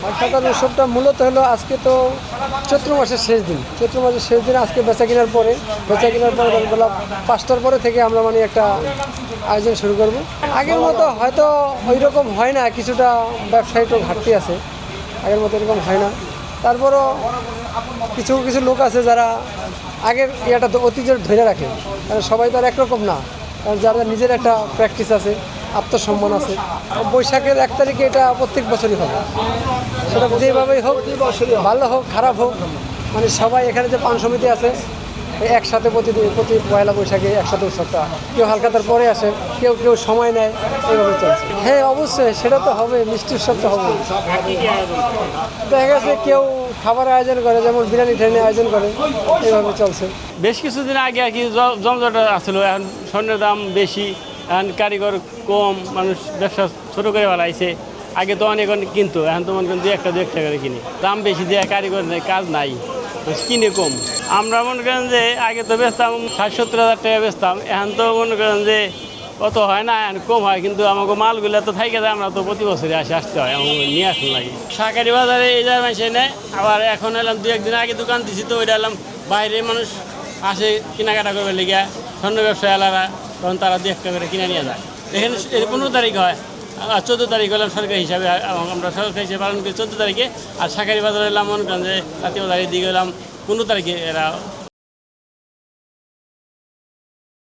হালখাতার উৎসবটা মূলত হলো আজকে তো চৈত্র মাসের শেষ দিন। চৈত্র মাসের শেষ দিনে আজকে বেচা কেনার পরে বেলা 5টার পরে থেকে আমরা মানে একটা আয়োজন শুরু করব। আগের মতো হয়তো ওই রকম হয় না, কিছুটা ব্যবসায়ী তো ঘাটতি আছে, আগের মতো এরকম হয় না। তারপরও কিছু কিছু লোক আছে যারা আগের ইয়েটা অতীতের ধরে রাখে, কারণ সবাই তো আর একরকম না, কারণ যারা নিজের একটা প্র্যাকটিস আছে, আত্মসম্মান আছে। বৈশাখের 1 তারিখে এটা প্রত্যেক বছরই হবে, সেটা যেভাবেই হোক, ভালো হোক খারাপ হোক, মানে সবাই এখানে যে পান সমিতি আছে একসাথে প্রতি পয়লা বৈশাখে একসাথে উৎসবটা, কেউ হালখাতার পরে আসে, কেউ কেউ সময় নেয়, এইভাবে চলছে। হ্যাঁ অবশ্যই সেটা তো হবে, মিষ্টি উৎসব তো হবে। দেখা গেছে কেউ খাবার আয়োজন করে, যেমন বিরিয়ানি টিরিয়ানি আয়োজন করে, এইভাবে চলছে। বেশ কিছুদিন আগে আর কি জমজট আসলো, এখন স্বর্ণের দাম বেশি, এখন কারিগর কম, মানুষ ব্যবসা ছোটো করে বাড়াইছে। আগে তো অনেক অনেক কিনতো, এখন তো মনে করেন দু একটা করে কিনে, দাম বেশি দেয়, কারিগর নেই, কাজ নাই, কিনে কম। আমরা মনে করেন যে আগে তো বেচতাম 60-70 হাজার টাকা বেচতাম, এখন তো মনে করেন যে অত হয় না, এখন কম হয়, কিন্তু আমাকে মালগুলো তো থাকে যায়, আমরা তো প্রতি বছরই আসতে হয়, আমাকে নিয়ে আসুন লাগে। সরকারি বাজারে এই জায়গায় মানুষ নেয়, আবার এখন এলাম 2-1 দিন আগে দোকান দিছি, তো ওইটা এলাম বাইরে মানুষ আসে কেনাকাটা করবে লেগে, স্বর্ণ ব্যবসায়ী এলারা, তখন তারা 2-1 করে কিনে নিয়ে যায়। এখানে 15 তারিখ হয়, আর 14 তারিখ হলাম সরকারি হিসাবে, আমরা সরকারি হিসেবে পালন করি 14 তারিখে, আর সরকারি বাজারে এলাম মনে করেন যে জাতীয় বাজারের দিকে এলাম 15 তারিখে এরা